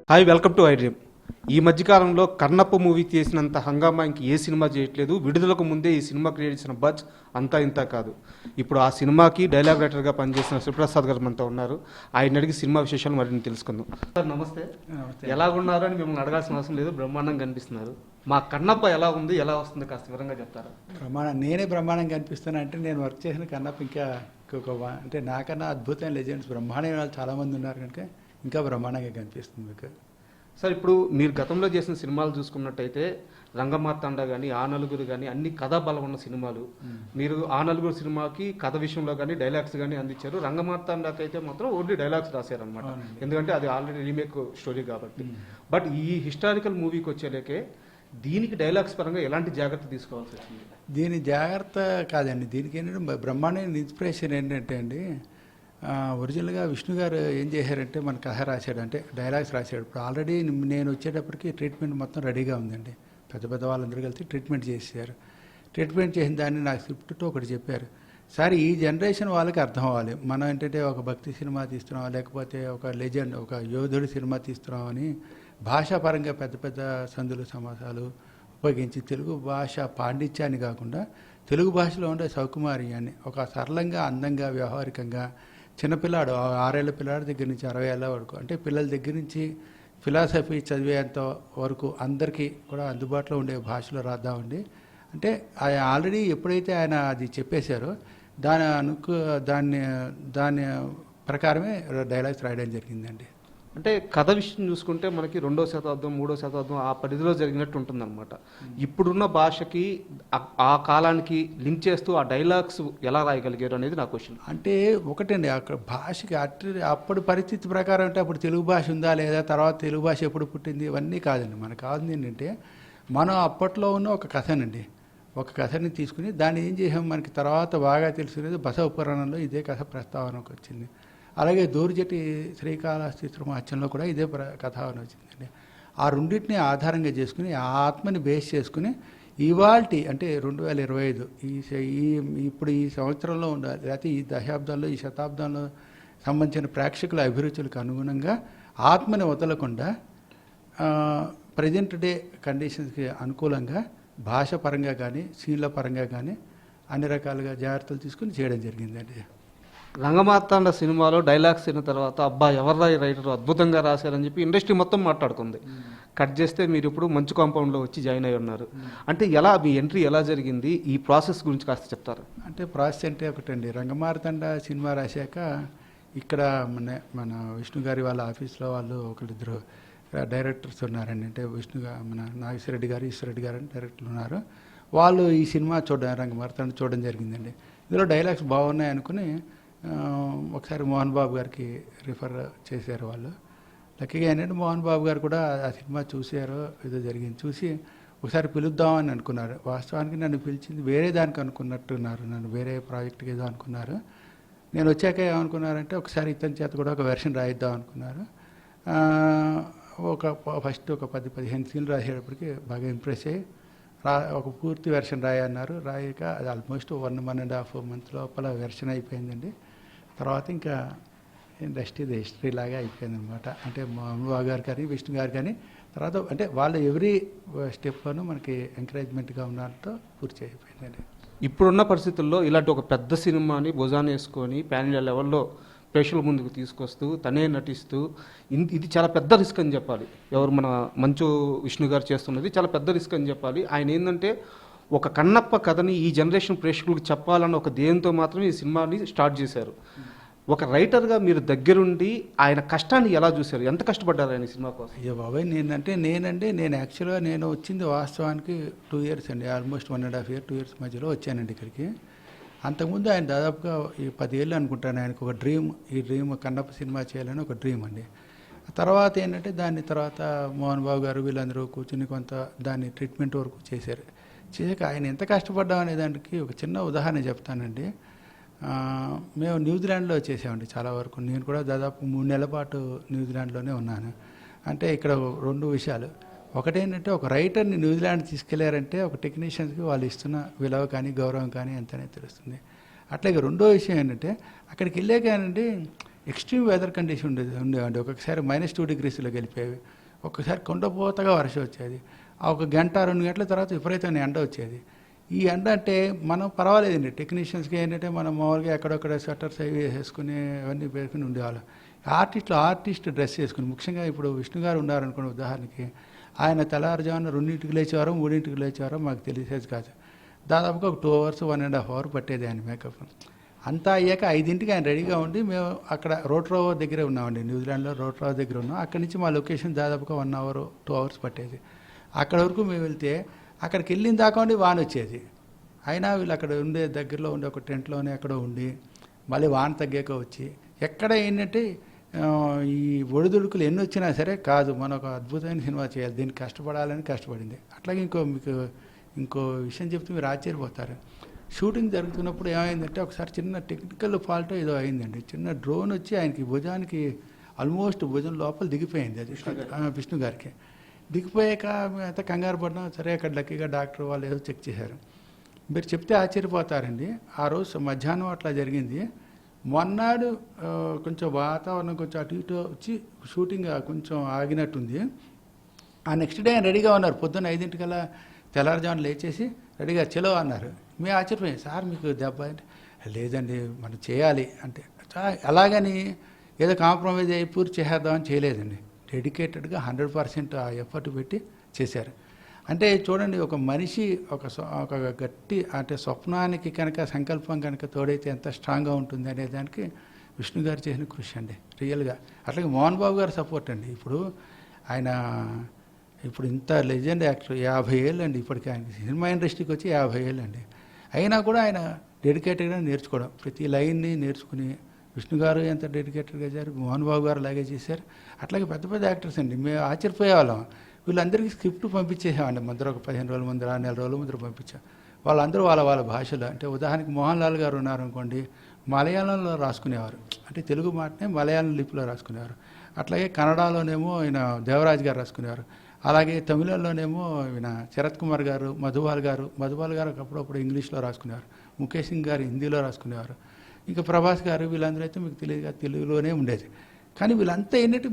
Hi, welcome to I dream. ఈ మధ్యకాలంలో Kannappa movie చేసినంత హంగామా ఇంక ఏ సినిమా చేయట్లేదు. విడుదలకు ముందే ఈ సినిమా క్రియేట్ చేసిన బజ్ అంతా ఇంత కాదు. ఇప్పుడు ఆ సినిమాకి డైలాగ్ రైటర్గా పనిచేసిన శివప్రసాద్ గారు మనతో ఉన్నారు. ఆయన అడిగి సినిమా విశేషాలు మరిన్ని తెలుసుకుందాం. సార్ నమస్తే. ఎలాగున్నారు అని మిమ్మల్ని అడగాల్సిన అవసరం లేదు, బ్రహ్మాండంగా కనిపిస్తున్నారు. మా కన్నప్ప ఎలా ఉంది, ఎలా వస్తుంది కాస్త వివరంగా చెప్తారా? నేనే బ్రహ్మాండంగా కనిపిస్తున్నా అంటే నేను వర్క్ చేసిన కన్నప్ప ఇంకా అంటే నాకన్నా అద్భుతమైన లెజెండ్స్ బ్రహ్మాండమైన వాళ్ళు చాలామంది ఉన్నారు కనుక ఇంకా బ్రహ్మాండంగా కనిపిస్తుంది మీకు. సార్, ఇప్పుడు మీరు గతంలో చేసిన సినిమాలు చూసుకున్నట్టయితే రంగమార్తాండ కానీ, ఆ నలుగురు కానీ అన్ని కథా బలం ఉన్న సినిమాలు. మీరు ఆ నలుగురు సినిమాకి కథ విషయంలో కానీ డైలాగ్స్ కానీ అందించారు. రంగమార్తాండకి అయితే మాత్రం ఓన్లీ డైలాగ్స్ రాశారనమాట, ఎందుకంటే అది ఆల్రెడీ రీమేక్ స్టోరీ కాబట్టి. బట్ ఈ హిస్టారికల్ మూవీకి వచ్చేలేకే దీనికి డైలాగ్స్ పరంగా ఎలాంటి జాగ్రత్త తీసుకోవాల్సి వచ్చింది? దీని జాగ్రత్త కాదండి, దీనికి ఏంటంటే బ్రహ్మాండమైన ఇన్స్పిరేషన్ ఏంటంటే అండి, ఒరిజినల్గా విష్ణు గారు ఏం చేశారంటే మన కథ రాశాడు, అంటే డైలాగ్స్ రాశాడు. ఇప్పుడు ఆల్రెడీ నేను వచ్చేటప్పటికి ట్రీట్మెంట్ మొత్తం రెడీగా ఉందండి. పెద్ద పెద్ద వాళ్ళందరూ కలిసి ట్రీట్మెంట్ చేశారు. ట్రీట్మెంట్ చేసిన దాన్ని నాకు స్క్రిప్ట్తో ఒకటి చెప్పారు. సరే, ఈ జనరేషన్ వాళ్ళకి అర్థం అవ్వాలి, మనం ఏంటంటే ఒక భక్తి సినిమా తీస్తున్నాం, లేకపోతే ఒక లెజెండ్, ఒక యోధుడి సినిమా తీస్తున్నాం అని భాషాపరంగా పెద్ద పెద్ద సందులు సమాసాలు ఉపయోగించి తెలుగు భాష పాండిత్యాన్ని కాకుండా తెలుగు భాషలో ఉండే సౌకుమార్యాన్ని ఒక సరళంగా, అందంగా, వ్యవహారికంగా చిన్నపిల్లాడు 6 ఏళ్ల పిల్లాడి దగ్గర నుంచి 60 ఏళ్ళ వరకు, అంటే పిల్లల దగ్గర నుంచి ఫిలాసఫీ చదివేంత వరకు అందరికీ కూడా అందుబాటులో ఉండే భాషలో రాద్దామండి. అంటే ఆయన ఆల్రెడీ ఎప్పుడైతే ఆయన అది చెప్పేశారో దాని ప్రకారమే డైలాగ్స్ రాయడం జరిగిందండి. అంటే కథ విషయం చూసుకుంటే మనకి 2వ శతాబ్దం 3వ శతాబ్దం ఆ పరిధిలో జరిగినట్టు ఉంటుందన్నమాట. ఇప్పుడున్న భాషకి ఆ కాలానికి లింక్ చేస్తూ ఆ డైలాగ్స్ ఎలా రాయగలిగారు అనేది నా క్వశ్చన్. అంటే ఒకటండి, అక్కడ భాషకి అప్పటి పరిస్థితి ప్రకారం అంటే అప్పుడు తెలుగు భాష ఉందా లేదా, తర్వాత తెలుగు భాష ఎప్పుడు పుట్టింది, ఇవన్నీ కాదండి. మనకు కావాల్సింది ఏంటంటే మనం అప్పట్లో ఉన్న ఒక కథనండి, ఒక కథని తీసుకుని దాన్ని ఏం చేసాం, మనకి తర్వాత బాగా తెలుసుకునేది బసవ పురాణంలో ఇదే కథ ప్రస్తావనకు వచ్చింది. అలాగే దూర్జటి శ్రీకాళహస్తి త్రిమహత్యంలో కూడా ఇదే కథావన వచ్చిందండి. ఆ రెండింటిని ఆధారంగా చేసుకుని ఆ ఆత్మని బేస్ చేసుకుని ఇవాల్టి అంటే 2025 ఇప్పుడు ఈ సంవత్సరంలో ఉండాలి, లేకపోతే ఈ దశాబ్దంలో, ఈ శతాబ్దంలో సంబంధించిన ప్రేక్షకుల అభిరుచులకు అనుగుణంగా ఆత్మని వదలకుండా ప్రజెంట్ డే కండిషన్స్కి అనుకూలంగా భాష పరంగా కానీ సీన్ల పరంగా కానీ అన్ని రకాలుగా జాగ్రత్తలు తీసుకుని చేయడం జరిగిందండి. రంగమార్తాండ సినిమాలో డైలాగ్స్ అయిన తర్వాత అబ్బా ఎవర్రా ఈ రైటర్ అద్భుతంగా రాశారని చెప్పి ఇండస్ట్రీ మొత్తం మాట్లాడుకుంది. కట్ చేస్తే మీరు ఇప్పుడు మంచు కాంపౌండ్లో వచ్చి జాయిన్ అయి ఉన్నారు. అంటే ఎలా మీ ఎంట్రీ ఎలా జరిగింది, ఈ ప్రాసెస్ గురించి కాస్త చెప్తారు? అంటే ప్రాసెస్ అంటే ఒకటండి, రంగమార్తాండ సినిమా రాశాక ఇక్కడ మన విష్ణు గారి వాళ్ళ ఆఫీస్లో వాళ్ళు ఒకరిద్దరు డైరెక్టర్స్ ఉన్నారండి. అంటే మన నాగేశ్వరరెడ్డి గారు, ఈశ్వరరెడ్డి గారు అని డైరెక్టర్లు ఉన్నారు. వాళ్ళు ఈ సినిమా రంగమార్తాండ చూడడం జరిగిందండి. ఇందులో డైలాగ్స్ బాగున్నాయి అనుకుని ఒకసారి మోహన్ బాబు గారికి రిఫర్ చేశారు వాళ్ళు. లక్కీగా ఏంటంటే మోహన్ బాబు గారు కూడా ఆ సినిమా చూశారు, ఏదో జరిగింది, చూసి ఒకసారి పిలుద్దామని అనుకున్నారు. వాస్తవానికి నన్ను పిలిచింది వేరే దానికి అనుకున్నట్టున్నారు, నన్ను వేరే ప్రాజెక్ట్కి ఏదో అనుకున్నారు. నేను వచ్చాక ఏమనుకున్నారంటే ఒకసారి ఇతని చేత కూడా ఒక వెర్షన్ రాయిద్దాం అనుకున్నారు. ఫస్ట్ ఒక 10-15 సీన్లు రాసేటప్పటికి బాగా ఇంప్రెస్ అయ్యి ఒక పూర్తి వెర్షన్ రాయన్నారు. రాయక అది ఆల్మోస్ట్ 1.5 month లోపల వెర్షన్ అయిపోయిందండి. తర్వాత ఇంకా ఇండస్ట్రీ హిస్టరీ లాగా అయిపోయింది అనమాట. అంటే మోహన్ బాబు గారు కానీ విష్ణు గారు కానీ తర్వాత అంటే వాళ్ళు ఎవ్రీ స్టెప్లోనూ మనకి ఎంకరేజ్మెంట్గా ఉండడంతో పూర్తి అయిపోయిందండి. ఇప్పుడున్న పరిస్థితుల్లో ఇలాంటి ఒక పెద్ద సినిమాని భుజాన్ని వేసుకొని పాన్ ఇండియా లెవెల్లో ప్రేక్షకుల ముందుకు తీసుకొస్తూ తనే నటిస్తూ ఇది చాలా పెద్ద రిస్క్ అని చెప్పాలి. ఎవరు మన మంచు విష్ణు గారు చేస్తున్నది చాలా పెద్ద రిస్క్ అని చెప్పాలి. ఆయన ఏంటంటే ఒక కన్నప్ప కథని ఈ జనరేషన్ ప్రేక్షకులకు చెప్పాలన్న ఒక ధ్యేయంతో మాత్రమే ఈ సినిమాని స్టార్ట్ చేశారు. ఒక రైటర్గా మీరు దగ్గరుండి ఆయన కష్టాన్ని ఎలా చూశారు, ఎంత కష్టపడ్డారు ఆయన సినిమా కోసం? అయ్యో బాబాయ్, నేను యాక్చువల్గా నేను వచ్చింది వాస్తవానికి 2 years అండి, ఆల్మోస్ట్ 1.5 year 2 years మధ్యలో వచ్చానండి ఇక్కడికి. అంతకుముందు ఆయన దాదాపుగా ఈ 10 ఏళ్ళు అనుకుంటాను ఆయనకు ఒక డ్రీమ్ కన్నప్ప సినిమా చేయాలని ఒక డ్రీమ్ అండి. తర్వాత ఏంటంటే దాని తర్వాత మోహన్ బాబు గారు వీళ్ళందరూ కూర్చుని కొంత దాన్ని ట్రీట్మెంట్ వరకు చేశారు. చేశాక ఆయన ఎంత కష్టపడ్డాం అనే దానికి ఒక చిన్న ఉదాహరణ చెప్తానండి. మేము న్యూజిలాండ్లో చేసామండి చాలా వరకు. నేను కూడా దాదాపు 3 నెలల పాటు న్యూజిలాండ్లోనే ఉన్నాను. అంటే ఇక్కడ 2 విషయాలు. ఒకటేంటంటే ఒక రైటర్ని న్యూజిలాండ్ తీసుకెళ్లారంటే ఒక టెక్నీషియన్స్కి వాళ్ళు ఇస్తున్న విలువ కానీ గౌరవం కానీ ఎంతనే తెలుస్తుంది. అట్లాగే రెండో విషయం ఏంటంటే అక్కడికి వెళ్ళాక ఏంటంటే ఎక్స్ట్రీమ్ వెదర్ కండిషన్ ఉండేవండి. ఒక్కొక్కసారి -2 degreesలోకి వెళ్ళిపోయేవి. ఒక్కసారి కుండపోతగా వర్షం వచ్చేది. ఆ ఒక గంట 2 గంటల తర్వాత విపరీతమైన ఎండ వచ్చేది. ఈ ఎండ అంటే మనం పర్వాలేదండి, టెక్నీషియన్స్కి ఏంటంటే మనం మామూలుగా ఎక్కడొక్కడ స్వెటర్స్ అవి వేసుకుని అవన్నీ వేసుకుని ఉండేవాళ్ళం. ఆర్టిస్ట్ డ్రెస్ వేసుకుని, ముఖ్యంగా ఇప్పుడు విష్ణు గారు ఉన్నారనుకోండి ఉదాహరణకి, ఆయన తెల్లారుజామున 2ంటికి లేచేవారో 3ంటికి లేచేవారో మాకు తెలిసేది కాదు. దాదాపుగా ఒక 2 hours 1.5 hour పట్టేది ఆయన మేకప్. అంతా అయ్యాక 5ంటికి ఆయన రెడీగా ఉండి మేము అక్కడ రోట్రో దగ్గరే ఉన్నామండి, న్యూజిలాండ్లో రోట్రో దగ్గర ఉన్నాం. అక్కడి నుంచి మా లొకేషన్ దాదాపుగా 1 hour 2 hours పట్టేది. అక్కడ వరకు మేము వెళ్తే అక్కడికి వెళ్ళిన దాకా ఉండి వాన వచ్చేది. అయినా వీళ్ళు అక్కడ ఉండే దగ్గరలో ఉండే ఒక టెంట్లోనే ఎక్కడో ఉండి మళ్ళీ వాన తగ్గాక వచ్చి ఎక్కడ ఏంటంటే ఈ ఒడిదుడుకులు ఎన్ని వచ్చినా సరే కాదు, మనం ఒక అద్భుతమైన సినిమా చేయాలి, దీనికి కష్టపడాలని కష్టపడింది. అట్లాగే ఇంకో విషయం చెప్తే మీరు ఆశ్చర్యపోతారు. షూటింగ్ జరుగుతున్నప్పుడు ఏమైందంటే ఒకసారి చిన్న టెక్నికల్ ఫాల్ట్ ఏదో అయిందండి. చిన్న డ్రోన్ వచ్చి ఆయనకి భుజానికి ఆల్మోస్ట్ భుజం లోపల దిగిపోయింది. అది విష్ణు గారికి దిగిపోయాక అంతా కంగారు పడినాం. సరే అక్కడ లక్కీగా డాక్టర్ వాళ్ళు ఏదో చెక్ చేశారు. మీరు చెప్తే ఆశ్చర్యపోతారండి. ఆ రోజు మధ్యాహ్నం అట్లా జరిగింది. మొన్నాడు కొంచెం వాతావరణం కొంచెం అటు ఇటు వచ్చి షూటింగ్ కొంచెం ఆగినట్టుంది. ఆ నెక్స్ట్ డే ఆయన రెడీగా ఉన్నారు. పొద్దున్న 5ంటికల్లా తెల్లారుజామున లేచేసి రెడీగా చలో అన్నారు. మేము ఆశ్చర్యపోయాం. సార్ మీకు దెబ్బ అంటే లేదండి మనం చేయాలి అంటే, అలాగని ఏదో కాంప్రమైజ్ అయ్యి పూర్తి చేసేద్దామని చేయలేదండి. డెడికేటెడ్గా 100% ఆ ఎఫర్ట్ పెట్టి చేశారు. అంటే చూడండి, ఒక మనిషి ఒక గట్టి అంటే స్వప్నానికి కనుక సంకల్పం కనుక తోడైతే ఎంత స్ట్రాంగ్గా ఉంటుంది అనే దానికి విష్ణు గారు చేసిన కృషి అండి రియల్గా. అట్లాగే మోహన్ బాబు గారు సపోర్ట్ అండి. ఇప్పుడు ఇంత లెజెండ్ యాక్టర్, 50 ఏళ్ళు అండి ఇప్పటికీ ఆయనకి సినిమా ఇండస్ట్రీకి వచ్చి 50 ఏళ్ళు అండి. అయినా కూడా ఆయన డెడికేటెడ్గా నేర్చుకోవడం, ప్రతి లైన్ని నేర్చుకుని విష్ణు గారు ఎంత డెడికేటెడ్గా చేశారు, మోహన్ బాబు గారు అలాగే చేశారు. అట్లాగే పెద్ద పెద్ద యాక్టర్స్ అండి. మేము ఆశ్చర్యపోయేవాళ్ళం. వీళ్ళందరికీ స్క్రిప్ట్ పంపించేసామండి. ముందర ఒక 15 రోజుల ముందర, 4 నెల రోజుల ముందర పంపించాం. వాళ్ళందరూ వాళ్ళ భాషలో, అంటే ఉదాహరణకి మోహన్ లాల్ గారు ఉన్నారనుకోండి, మలయాళంలో రాసుకునేవారు, అంటే తెలుగు మాటనే మలయాళం లిపిలో రాసుకునేవారు. అట్లాగే కన్నడలోనేమో ఈయన దేవరాజ్ గారు రాసుకునేవారు. అలాగే తమిళంలోనేమో ఈయన శరత్ కుమార్ గారు, మధుబాల్ గారు అప్పుడప్పుడు ఇంగ్లీష్లో రాసుకునేవారు. ముఖేష్ సింగ్ గారు హిందీలో రాసుకునేవారు. ఇంకా ప్రభాస్ గారు, వీళ్ళందరూ అయితే మీకు తెలియదుగా తెలుగులోనే ఉండేది. కానీ వీళ్ళంతా ఏంటంటే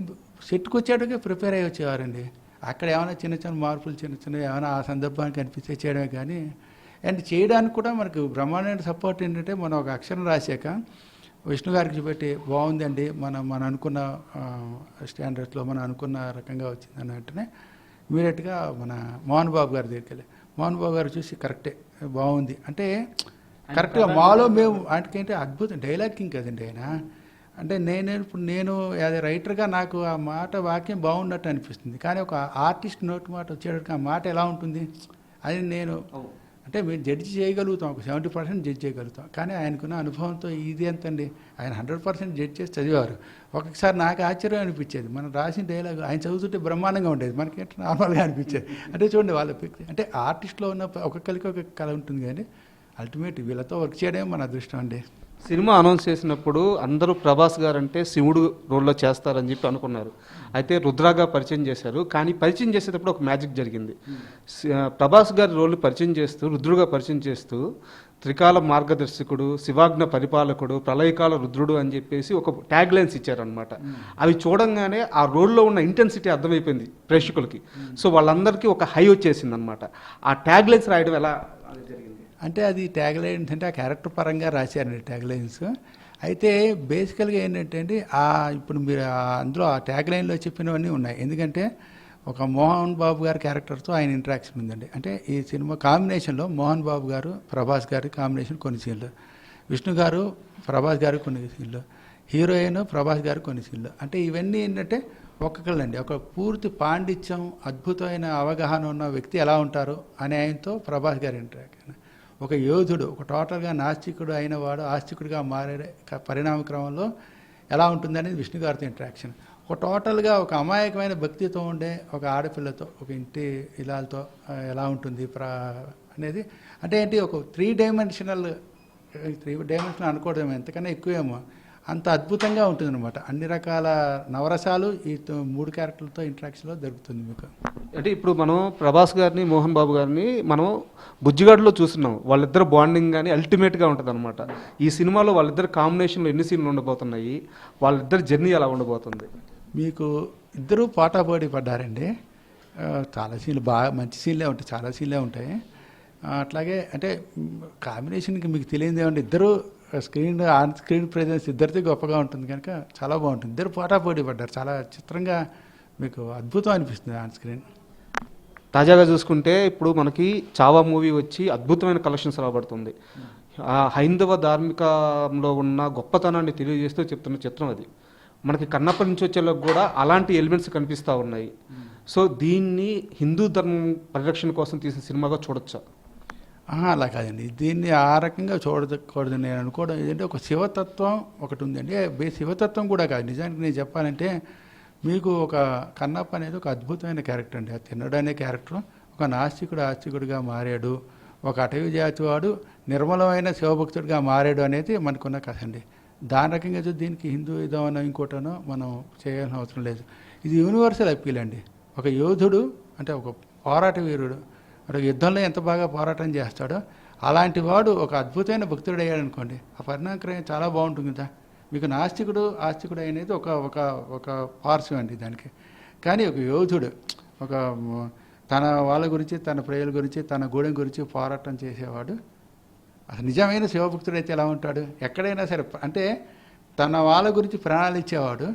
సెట్కి వచ్చేటకే ప్రిపేర్ అయ్యి వచ్చేవారండి. అక్కడ ఏమైనా చిన్న మార్పులు చిన్న ఏమైనా ఆ సందర్భానికి అనిపిస్తే చేయడమే. కానీ అండ్ చేయడానికి కూడా మనకు బ్రహ్మాండమైన సపోర్ట్ ఏంటంటే, మనం ఒక అక్షరం రాశాక విష్ణు గారికి చూపెట్టి బాగుందండి, మనం అనుకున్న స్టాండర్డ్స్లో మనం అనుకున్న రకంగా వచ్చింది అని వెంటనే ఇమీడియట్గా మన మోహన్ బాబు గారి దగ్గరికి వెళ్ళి మోహన్ బాబు గారు చూసి కరెక్టే బాగుంది అంటే, కరెక్ట్గా మాలో మేము ఆయనకేంటే అద్భుతం డైలాగింగ్ కదండి ఆయన. అంటే నేను యాజ్ రైటర్గా నాకు ఆ మాట వాక్యం బాగున్నట్టు అనిపిస్తుంది. కానీ ఒక ఆర్టిస్ట్ నోటి మాట వచ్చేటప్పుడు ఆ మాట ఎలా ఉంటుంది అది నేను అంటే మేము జడ్జి చేయగలుగుతాం, ఒక 70% జడ్జి చేయగలుగుతాం. కానీ ఆయనకున్న అనుభవంతో ఇది ఎంతండి, ఆయన 100% జడ్జి చేసి చదివారు. ఒక్కొక్కసారి నాకు ఆశ్చర్యం అనిపించేది, మనం రాసిన డైలాగ్ ఆయన చదువుతుంటే బ్రహ్మాండంగా ఉండేది, మనకేంటి నార్మల్గా అనిపించేది. అంటే చూడండి వాళ్ళ అంటే ఆర్టిస్ట్లో ఉన్న ఒక్కొక్కరికి ఒక కళ ఉంటుంది. కానీ అల్టిమేట్ వీళ్ళతో వర్క్ చేయడమే మన అదృష్టం అండి. సినిమా అనౌన్స్ చేసినప్పుడు అందరూ ప్రభాస్ గారు అంటే శివుడు రోల్లో చేస్తారని చెప్పి అనుకున్నారు. అయితే రుద్రాగా పరిచయం చేశారు. కానీ పరిచయం చేసేటప్పుడు ఒక మ్యాజిక్ జరిగింది. ప్రభాస్ గారి రోల్ పరిచయం చేస్తూ, రుద్రుడుగా పరిచయం చేస్తూ, త్రికాల మార్గదర్శకుడు, శివాజ్ఞ పరిపాలకుడు, ప్రళయకాల రుద్రుడు అని చెప్పేసి ఒక ట్యాగ్ లైన్స్ ఇచ్చారనమాట. అవి చూడంగానే ఆ రోల్లో ఉన్న ఇంటెన్సిటీ అర్థమైపోయింది ప్రేక్షకులకి. సో వాళ్ళందరికీ ఒక హై వచ్చేసింది అనమాట. ఆ ట్యాగ్ లైన్స్ రాయడం ఎలా జరిగింది అంటే, అది ట్యాగ్ లైన్స్ అంటే ఆ క్యారెక్టర్ పరంగా రాశారండి ట్యాగ్ లైన్స్. అయితే బేసికల్గా ఏంటంటే అండి, ఇప్పుడు మీరు అందులో ఆ ట్యాగ్ లైన్లో చెప్పినవన్నీ ఉన్నాయి. ఎందుకంటే ఒక మోహన్ బాబు గారి క్యారెక్టర్తో ఆయన ఇంటరాక్షన్ ఉందండి. అంటే ఈ సినిమా కాంబినేషన్లో మోహన్ బాబు గారు, ప్రభాస్ గారి కాంబినేషన్ కొన్ని సీన్లు, విష్ణు గారు ప్రభాస్ గారు కొన్ని సీన్లు, హీరోయిన్ ప్రభాస్ గారు కొన్ని సీన్లు. అంటే ఇవన్నీ ఏంటంటే ఒక్కొక్కళ్ళండి ఒక పూర్తి పాండిత్యం, అద్భుతమైన అవగాహన ఉన్న వ్యక్తి ఎలా ఉంటారు అనే ఆయనతో ప్రభాస్ గారి ఇంటరాక్షన్. ఒక యోధుడు, ఒక టోటల్గా నాస్తికుడు అయిన వాడు ఆస్తికుడిగా మారే పరిణామ క్రమంలో ఎలా ఉంటుందనేది విష్ణు గారితో ఇంటరాక్షన్. ఒక టోటల్గా ఒక అమాయకమైన భక్తితో ఉండే ఒక ఆడపిల్లతో, ఒక ఇంటి ఇలాలతో ఎలా ఉంటుంది అనేది. అంటే ఏంటి, ఒక 3 డైమెన్షనల్ అనుకోవడం ఎంతకన్నా ఎక్కువేమో అంత అద్భుతంగా ఉంటుందన్నమాట. అన్ని రకాల నవరసాలు ఈ 3 క్యారెక్టర్లతో ఇంటరాక్షన్లో జరుగుతుంది మీకు. అంటే ఇప్పుడు మనం ప్రభాస్ గారిని, మోహన్ బాబు గారిని మనం బుజ్జిగాడులో చూస్తున్నాం. వాళ్ళిద్దరు బాండింగ్ కానీ అల్టిమేట్గా ఉంటుంది అనమాట. ఈ సినిమాలో వాళ్ళిద్దరు కాంబినేషన్లో ఎన్ని సీన్లు ఉండబోతున్నాయి, వాళ్ళిద్దరు జర్నీ ఎలా ఉండబోతుంది? మీకు ఇద్దరూ పోటాపోటీ పడ్డారండి. చాలా సీన్లు బాగా మంచి సీన్లే ఉంటాయి, చాలా సీన్లే ఉంటాయి. అట్లాగే అంటే కాంబినేషన్కి మీకు తెలియదు ఏమంటే ఇద్దరు ఆన్ స్క్రీన్ ప్రెజెన్స్ ఇద్దరిది గొప్పగా ఉంటుంది కనుక చాలా బాగుంటుంది. ఇద్దరు పోటాపోటీ పడ్డారు, చాలా చిత్రంగా మీకు అద్భుతం అనిపిస్తుంది ఆన్ స్క్రీన్. తాజాగా చూసుకుంటే ఇప్పుడు మనకి చావా మూవీ వచ్చి అద్భుతమైన కలెక్షన్స్ రాబడుతుంది. ఆ హైందవ ధార్మికంలో ఉన్న గొప్పతనాన్ని తెలియజేస్తూ చెప్తున్న చిత్రం అది. మనకి కన్నప్ప నుంచి వచ్చేలోకి కూడా అలాంటి ఎలిమెంట్స్ కనిపిస్తూ ఉన్నాయి. సో దీన్ని హిందూ ధర్మం పరిరక్షణ కోసం తీసిన సినిమాగా చూడొచ్చా? అలా కాదండి, దీన్ని ఆ రకంగా చూడకూడదు నేను అనుకోవడం. ఏంటంటే ఒక శివతత్వం ఒకటి ఉందండి. శివతత్వం కూడా కాదు, నిజానికి నేను చెప్పాలంటే మీకు ఒక కన్నప్ప అనేది ఒక అద్భుతమైన క్యారెక్టర్ అండి. ఆ తిన్నడు అనే క్యారెక్టర్ ఒక నాస్తికుడు ఆస్తికుడిగా మారాడు, ఒక అటవీ జాతి వాడు నిర్మలమైన శివభక్తుడిగా మారాడు అనేది మనకున్న కథ అండి. దాని రకంగా దీనికి హిందూయిజం అనో ఇంకోటనో మనం చేయాల్సిన అవసరం లేదు. ఇది యూనివర్సల్ అప్పీల్ అండి. ఒక యోధుడు అంటే ఒక పోరాట వీరుడు ఒక యుద్ధంలో ఎంత బాగా పోరాటం చేస్తాడో అలాంటి వాడు ఒక అద్భుతమైన భక్తుడు అయ్యాడు అనుకోండి, ఆ పరిణామక్రమం చాలా బాగుంటుంది కదా. మీకు నాస్తికుడు ఆస్తికుడు అనేది ఒక ఒక ఒక పార్శ్వం అండి దానికి. కానీ ఒక యోధుడు ఒక తన వాళ్ళ గురించి, తన ప్రజల గురించి, తన గూడెం గురించి పోరాటం చేసేవాడు అసలు నిజమైన శివభక్తుడు అయితే ఎలా ఉంటాడు? ఎక్కడైనా సరే అంటే తన వాళ్ళ గురించి ప్రాణాలు ఇచ్చేవాడు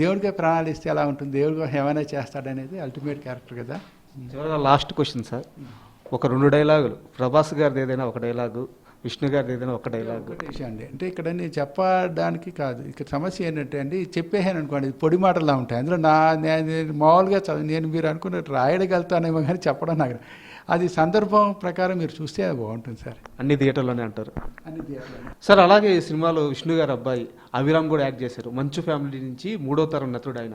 దేవుడికే ప్రాణాలు ఇస్తే ఎలా ఉంటుంది, దేవుడికి ఏమైనా చేస్తాడనేది అల్టిమేట్ క్యారెక్టర్ కదా. చివరిగా లాస్ట్ క్వశ్చన్ సార్, ఒక 2 డైలాగులు, ప్రభాస్ గారిది ఏదైనా ఒక డైలాగు, విష్ణు గారిది ఏదైనా ఒక డైలాగు. విషయం అండి, అంటే ఇక్కడ నేను చెప్పడానికి కాదు, ఇక్కడ సమస్య ఏంటంటే అండి చెప్పేసాను అనుకోండి పొడి మాటలా ఉంటాయి. అందులో నేను మామూలుగా నేను మీరు అనుకున్నట్టు రాయడగలుగుతానేమో కానీ చెప్పడం నాకు అది సందర్భం ప్రకారం మీరు చూస్తే అది బాగుంటుంది సార్. అన్ని థియేటర్లోనే అంటారు. అన్ని థియేటర్లో సార్ అలాగే ఈ సినిమాలో విష్ణు గారి అబ్బాయి అభిరామ్ కూడా యాక్ట్ చేశారు. మంచు ఫ్యామిలీ నుంచి 3వ తరం నటుడు ఆయన.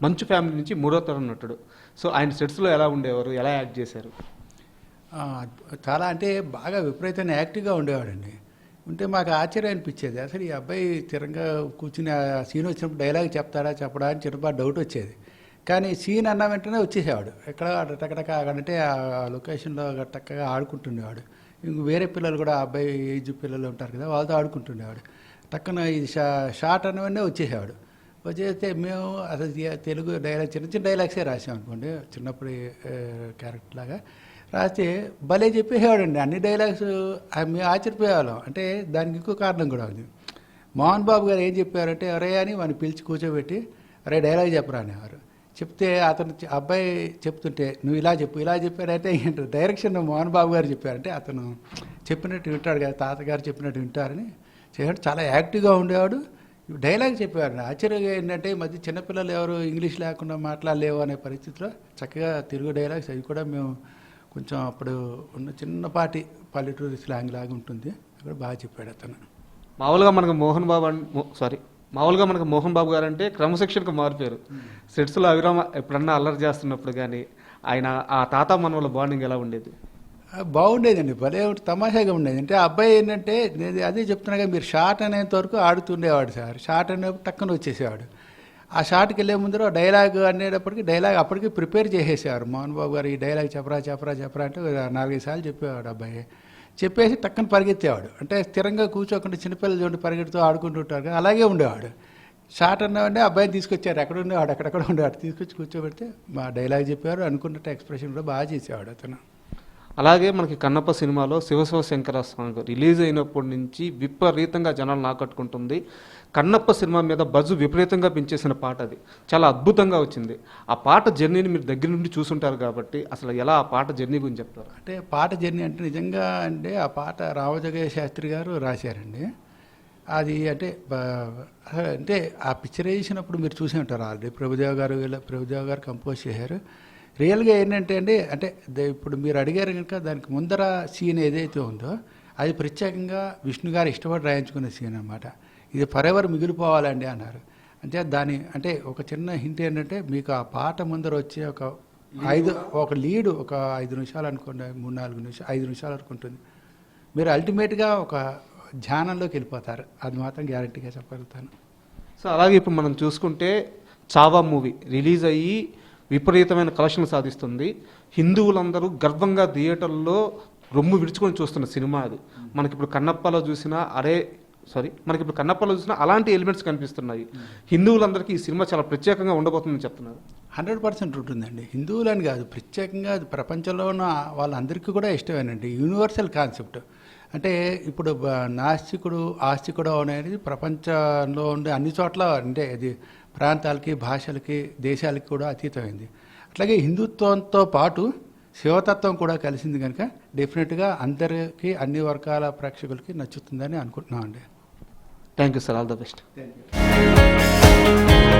మంచు ఫ్యామిలీ నుంచి 3వ తరం నటుడు. సో ఆయన సెట్స్లో ఎలా ఉండేవారు, ఎలా యాక్ట్ చేశారు? చాలా అంటే బాగా విపరీతమైన యాక్టివ్గా ఉండేవాడండి. ఉంటే మాకు ఆశ్చర్యం అనిపించేది, అసలు ఈ అబ్బాయి స్థిరంగా కూర్చుని ఆ సీన్ వచ్చినప్పుడు డైలాగ్ చెప్తాడా చెప్పడా అని చిన్నపాటు డౌట్ వచ్చేది. కానీ సీన్ అన్న వెంటనే వచ్చేసేవాడు. ఎక్కడ టకటక అంటే ఆ లొకేషన్లో టక్కగా ఆడుకుంటుండేవాడు. ఇంక వేరే పిల్లలు కూడా అబ్బాయి ఏజ్ పిల్లలు ఉంటారు కదా, వాళ్ళతో ఆడుకుంటుండేవాడు. టక్కున ఇది షార్ట్ అన్న వెంటనే వచ్చేసేవాడు. వచ్చేస్తే మేము అసలు తెలుగు డైలాగ్ చిన్న చిన్న డైలాగ్సే రాసాం అనుకోండి, చిన్నప్పుడు క్యారెక్టర్ లాగా రాస్తే భలే చెప్పేసేవాడండి. అన్ని డైలాగ్స్ మేము ఆశ్చర్యపోయేవాళ్ళం. అంటే దానికి ఇంకో కారణం కూడా ఉంది. మోహన్ బాబు గారు ఏం చెప్పారంటే అరే అని వాడిని పిలిచి కూర్చోబెట్టి అరే డైలాగ్ చెప్పరా అనేవారు. చెప్తే అతను అబ్బాయి చెప్తుంటే నువ్వు ఇలా చెప్పు ఇలా చెప్పారంటే ఏంటంటే డైరెక్షన్ మోహన్ బాబు గారు చెప్పారంటే అతను చెప్పినట్టు వింటాడు కదా, తాతగారు చెప్పినట్టు వింటారని చేయడం. చాలా యాక్టివ్గా ఉండేవాడు, డైలాగ్ చెప్పేవాడు. ఆశ్చర్యంగా ఏంటంటే ఈ మధ్య చిన్నపిల్లలు ఎవరు ఇంగ్లీష్ లేకుండా మాట్లాడలేవు అనే పరిస్థితిలో చక్కగా తెలుగు డైలాగ్స్ అవి కూడా మేము కొంచెం అప్పుడు ఉన్న చిన్నపాటి పల్లెటూరు స్లాంగ్ లాగా ఉంటుంది, అక్కడ బాగా చెప్పాడు అతను. మామూలుగా మనకు మోహన్ బాబు గారు అంటే క్రమశిక్షణకు మారిపోయారు. సెట్స్లో అభిరామ ఎప్పుడన్నా అల్లరి చేస్తున్నప్పుడు కానీ ఆయన ఆ తాత మనవల బాండింగ్ ఎలా ఉండేది? బాగుండేదండి, భలే తమాషాగా ఉండేది. అంటే ఆ అబ్బాయి ఏంటంటే నేను అదే చెప్తున్నాగా, మీరు షార్ట్ అనేంత వరకు ఆడుతుండేవాడు సార్. షార్ట్ అనేప్పుడు టక్కున వచ్చేసేవాడు. ఆ షాట్కి వెళ్ళే ముందర డైలాగ్ అనేటప్పటికి డైలాగ్ అప్పటికి ప్రిపేర్ చేసేసేవారు మోహన్ బాబు గారు. ఈ డైలాగ్ చెప్పరా చెప్పరా చెప్పరా అంటే 4-5 సార్లు చెప్పేవాడు అబ్బాయి. చెప్పేసి టక్కన పరిగెత్తేవాడు. అంటే స్థిరంగా కూర్చోకుండా చిన్నపిల్లలు చూడండి పరిగెడుతూ ఆడుకుంటుంటారు కదా, అలాగే ఉండేవాడు. షార్ట్ అన్నామంటే అబ్బాయిని తీసుకొచ్చారు, ఎక్కడ ఉండేవాడు అక్కడక్కడ ఉండేవాడు, తీసుకొచ్చి కూర్చోబెడితే మా డైలాగ్ చెప్పేవారు, అనుకున్నట్టు ఎక్స్ప్రెషన్ కూడా బాగా చేసేవాడు అతను. అలాగే మనకి కన్నప్ప సినిమాలో శివ శంకర సాంగ్ రిలీజ్ అయినప్పటి నుంచి విపరీతంగా జనాలు ఆకట్టుకుంటుంది. కన్నప్ప సినిమా మీద బజ్జు విపరీతంగా పెంచేసిన పాట అది. చాలా అద్భుతంగా వచ్చింది. ఆ పాట జర్నీని మీరు దగ్గర నుండి చూసుంటారు కాబట్టి అసలు ఎలా ఆ పాట జర్నీ గురించి చెప్తారు? అంటే పాట జర్నీ అంటే నిజంగా అంటే ఆ పాట రామజోగయ్య శాస్త్రి గారు రాశారండి. అది అంటే అంటే ఆ పిక్చర్ వేసినప్పుడు మీరు చూసి ఉంటారు ఆల్రెడీ. ప్రభుదేవ గారు కంపోజ్ చేశారు. రియల్గా ఏంటంటే అండి అంటే ఇప్పుడు మీరు అడిగారు కనుక దానికి ముందర సీన్ ఏదైతే ఉందో అది ప్రత్యేకంగా విష్ణు గారు ఇష్టపడి రాయించుకునే సీన్ అనమాట. ఇది ఫరెవర్ మిగిలిపోవాలండి అన్నారు. అంటే దాని అంటే ఒక చిన్న హింట్ ఏంటంటే మీకు ఆ పాట ముందర వచ్చే ఒక లీడు ఒక 5 నిమిషాలు అనుకోండి, 3-4 నిమిషాలు 5 నిమిషాలు అనుకుంటుంది. మీరు అల్టిమేట్గా ఒక ధ్యానంలోకి వెళ్ళిపోతారు, అది మాత్రం గ్యారంటీగా చెప్పగలుగుతాను. సో అలాగే ఇప్పుడు మనం చూసుకుంటే చావా మూవీ రిలీజ్ అయ్యి విపరీతమైన కలెక్షన్లు సాధిస్తుంది. హిందువులందరూ గర్వంగా థియేటర్లో రొమ్ము విడుచుకొని చూస్తున్న సినిమా అది. మనకి ఇప్పుడు కన్నప్పలో చూసినా అరే సారీ మనకి ఇప్పుడు కన్నప్పలో చూసినా అలాంటి ఎలిమెంట్స్ కనిపిస్తున్నాయి. హిందువులందరికీ ఈ సినిమా చాలా ప్రత్యేకంగా ఉండబోతుందని చెప్తున్నారు. 100% ఉంటుందండి. హిందువులని కాదు, ప్రత్యేకంగా అది ప్రపంచంలో ఉన్న వాళ్ళందరికీ కూడా ఇష్టమేనండి. Universal concept. అంటే ఇప్పుడు నాస్తికుడు ఆస్తికుడు అనేది ప్రపంచంలో ఉండే అన్ని చోట్ల, అంటే అది ప్రాంతాలకి, భాషలకి, దేశాలకి కూడా అతీతమైంది. అట్లాగే హిందుత్వంతో పాటు శివతత్వం కూడా కలిసింది కనుక డెఫినెట్గా అందరికీ, అన్ని వర్గాల ప్రేక్షకులకి నచ్చుతుందని అనుకుంటున్నామండి. Thank you sir, all the best. Thank you.